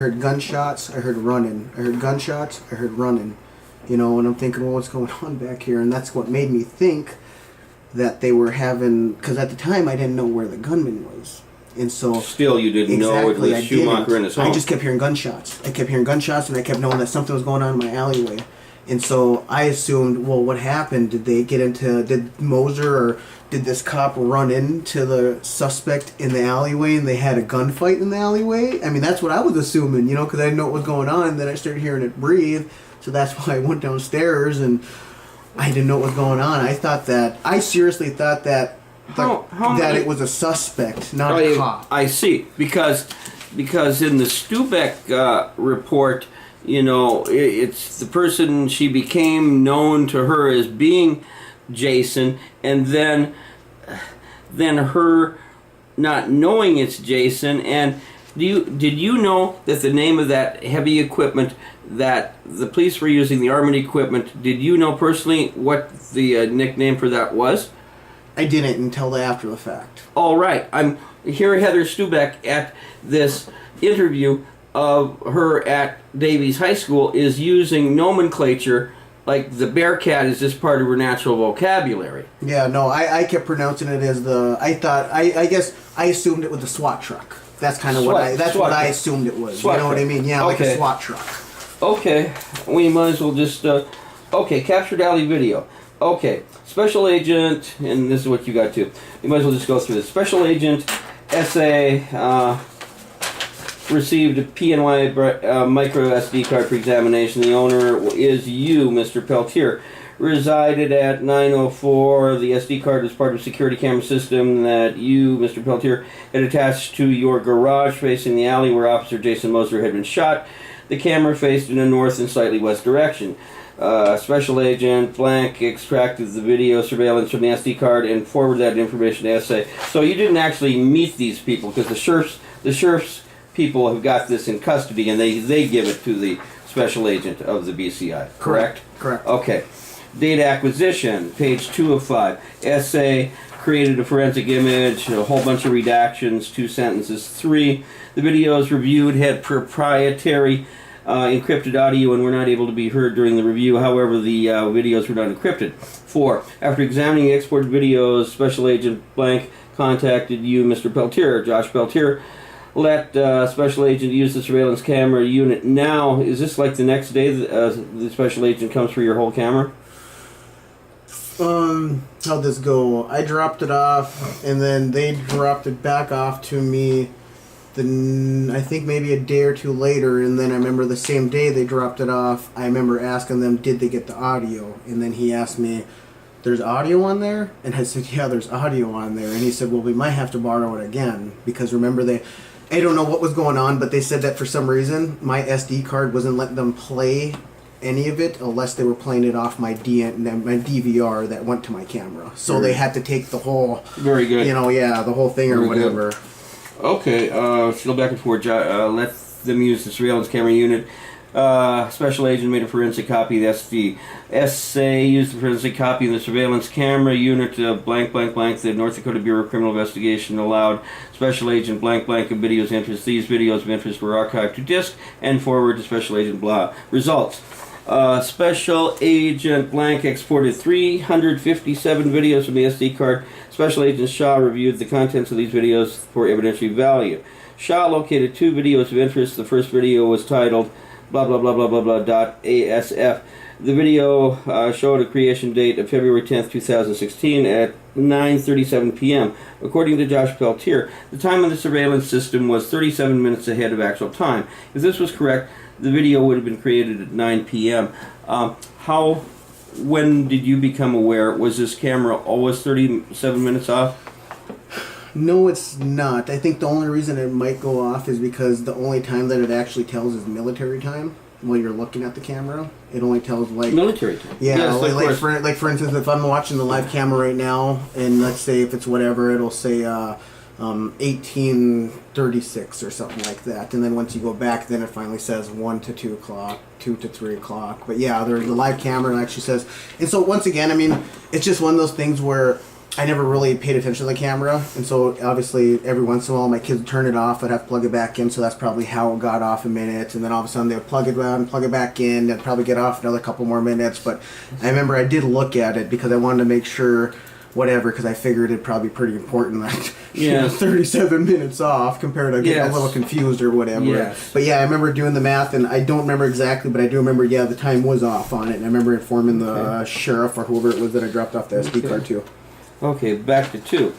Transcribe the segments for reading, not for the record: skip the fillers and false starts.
heard gunshots, I heard running. I heard gunshots, I heard running. You know, and I'm thinking, well, what's going on back here? And that's what made me think that they were having, because at the time I didn't know where the gunman was. And so still, you didn't know it was Schumacher in his home. I just kept hearing gunshots. I kept hearing gunshots, and I kept knowing that something was going on in my alleyway. And so I assumed, well, what happened? Did Moser or did this cop run into the suspect in the alleyway and they had a gunfight in the alleyway? I mean, that's what I was assuming, you know, because I didn't know what was going on. And then I started hearing it breathe. So that's why I went downstairs and I didn't know what was going on. I seriously thought that it was a suspect, not a cop. I see. Because in the Stubeck report, you know, it's the person she became known to her as being Jason, and then her not knowing it's Jason. And did you know that the name of that heavy equipment that the police were using, the armored equipment, did you know personally what the nickname for that was? I didn't until after the fact. All right. I'm here, Heather Stubeck, at this interview of her at Davies High School is using nomenclature like the Bearcat is just part of her natural vocabulary. Yeah, no, I kept pronouncing it as I guess I assumed it was the SWAT truck. That's kind of what I assumed it was. You know what I mean? Yeah, like a SWAT truck. Okay, we might as well just, okay, captured alley video. Okay, Special Agent, and this is what you got too. You might as well just go through this. Special Agent SA received a PNY micro SD card for examination. The owner is you, Mr. Peltier. Resided at 904. The SD card is part of a security camera system that you, Mr. Peltier, had attached to your garage facing the alley where Officer Jason Moser had been shot. The camera faced in a north and slightly west direction. Special Agent blank extracted the video surveillance from the SD card and forwarded that information to SA. So you didn't actually meet these people because the sheriff's people have got this in custody and they give it to the Special Agent of the BCI. Correct? Correct. Okay. Data acquisition, page 2 of 5. SA created a forensic image, a whole bunch of redactions, 2 sentences. 3, the videos reviewed had proprietary encrypted audio and were not able to be heard during the review. However, the videos were not encrypted. 4, after examining the exported videos, Special Agent blank contacted you, Mr. Peltier, Josh Peltier. Let Special Agent use the surveillance camera unit now. Is this like the next day the Special Agent comes for your whole camera? How'd this go? I dropped it off, and then they dropped it back off to me. I think maybe a day or two later, and then I remember the same day they dropped it off. I remember asking them, did they get the audio? And then he asked me, "There's audio on there?" And I said, "Yeah, there's audio on there." And he said, "Well, we might have to borrow it again because remember I don't know what was going on, but they said that for some reason my SD card wasn't letting them play any of it unless they were playing it off my DVR that went to my camera. So they had to take the whole, very good, the whole thing or whatever." Good. Okay, still back and forth. Let them use the surveillance camera unit. Special Agent made a forensic copy. That's the SA used the forensic copy of the surveillance camera unit. Blank, blank, blank. The North Dakota Bureau of Criminal Investigation allowed Special Agent blank, blank of videos of interest. These videos of interest were archived to disk and forward to Special Agent blah. Results. Special Agent blank exported 357 videos from the SD card. Special Agent Shaw reviewed the contents of these videos for evidentiary value. Shaw located 2 videos of interest. The first video was titled blah blah blah blah blah blah .asf. The video showed a creation date of February 10th, 2016 at 9:37 p.m. According to Josh Peltier, the time of the surveillance system was 37 minutes ahead of actual time. If this was correct, the video would have been created at 9 p.m. When did you become aware? Was this camera always 37 minutes off? No, it's not. I think the only reason it might go off is because the only time that it actually tells is military time. While you're looking at the camera, it only tells like military time. Yeah, yes, for instance, if I'm watching the live camera right now, and let's say if it's whatever, it'll say 1836 or something like that. And then once you go back, then it finally says 1 to 2 o'clock, 2 to 3 o'clock. But yeah, the live camera actually says. And so once again, I mean, it's just one of those things where I never really paid attention to the camera, and so obviously every once in a while my kids would turn it off. I'd have to plug it back in, so that's probably how it got off a minute. And then all of a sudden they would plug it on, plug it back in, and probably get off another couple more minutes. But I remember I did look at it because I wanted to make sure, whatever, because I figured it'd probably be pretty important that 37 minutes off compared to getting a little confused or whatever. Yes. But yeah, I remember doing the math, and I don't remember exactly, but I do remember the time was off on it, and I remember informing the sheriff or whoever it was that I dropped off the SD card to. Okay, back to 2.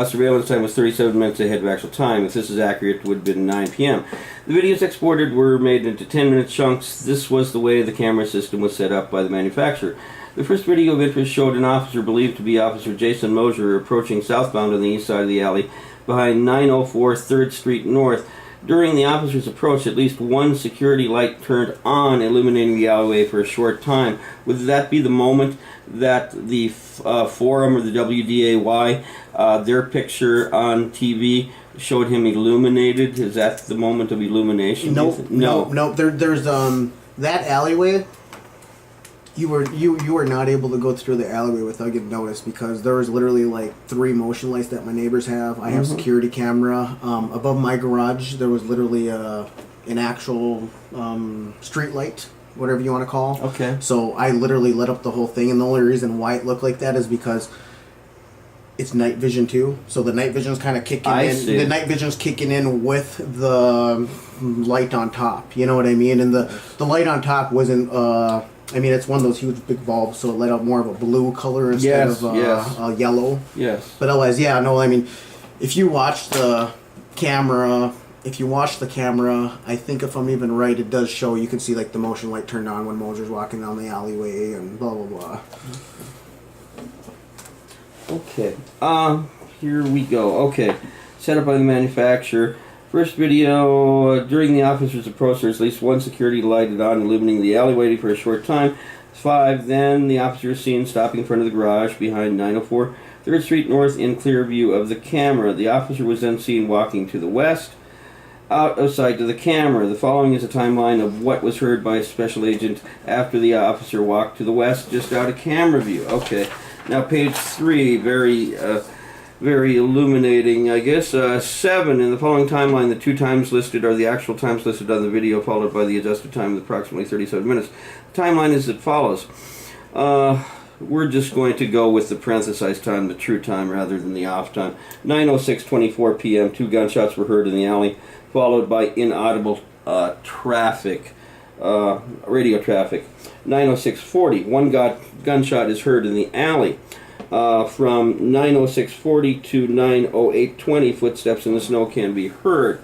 Surveillance time was 37 minutes ahead of actual time. If this is accurate, it would have been 9 p.m. The videos exported were made into 10-minute chunks. This was the way the camera system was set up by the manufacturer. The first video of interest showed an officer believed to be Officer Jason Mosier approaching southbound on the east side of the alley behind 904 3rd Street North. During the officer's approach, at least one security light turned on, illuminating the alleyway for a short time. Would that be the moment that the forum or the WDAY, their picture on TV showed him illuminated? Is that the moment of illumination? Nope. No. There's that alleyway. You were not able to go through the alleyway without getting noticed because there was literally like 3 motion lights that my neighbors have. I have security camera. Above my garage, there was literally an actual street light, whatever you want to call. Okay. So I literally lit up the whole thing, and the only reason why it looked like that is because it's night vision too. So the night vision's kind of kicking in. See. The night vision's kicking in with the light on top. You know what I mean? And the light on top wasn't. I mean, it's one of those huge big bulbs, so it let out more of a blue color instead of yellow. Yes. But otherwise, yeah, no, I mean, if you watch the camera, I think if I'm even right, it does show, you can see like the motion light turned on when Moser's walking down the alleyway and blah, blah, blah. Okay. Here we go. Okay. Set up by the manufacturer. First video, during the officer's approach, there's at least one security lighted on, illuminating the alleyway for a short time. 5, then the officer is seen stopping in front of the garage behind 904 3rd Street North in clear view of the camera. The officer was then seen walking to the west, out of sight of the camera. The following is a timeline of what was heard by a special agent after the officer walked to the west, just out of camera view. Okay, now page 3, very illuminating, I guess. 7, in the following timeline, the 2 times listed are the actual times listed on the video, followed by the adjusted time of approximately 37 minutes. The timeline is as follows. We're just going to go with the parenthesized time, the true time, rather than the off time. 9:06:24 p.m., 2 gunshots were heard in the alley, followed by inaudible traffic, radio traffic. 9:06:40, 1 gunshot is heard in the alley. From 9:06:40 to 9:08:20, footsteps in the snow can be heard.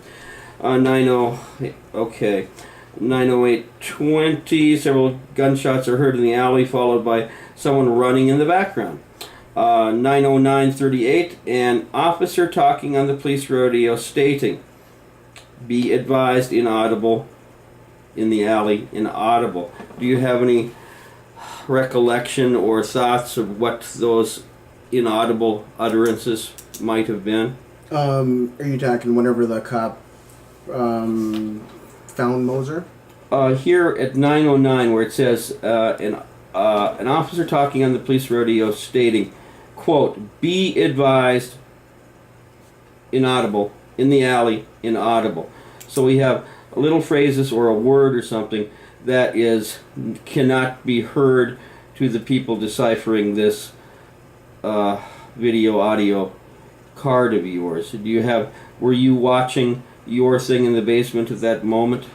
9:08:20, several gunshots are heard in the alley, followed by someone running in the background. 9:09:38, an officer talking on the police radio stating, "Be advised," inaudible, in the alley, inaudible. Do you have any recollection or thoughts of what those inaudible utterances might have been? Are you talking whenever the cop found Moser? Here at 9:09, where it says an officer talking on the police radio stating, quote, "Be advised," inaudible, in the alley, inaudible. So we have little phrases or a word or something that cannot be heard to the people deciphering this video audio card of yours. Were you watching your thing in the basement at that moment?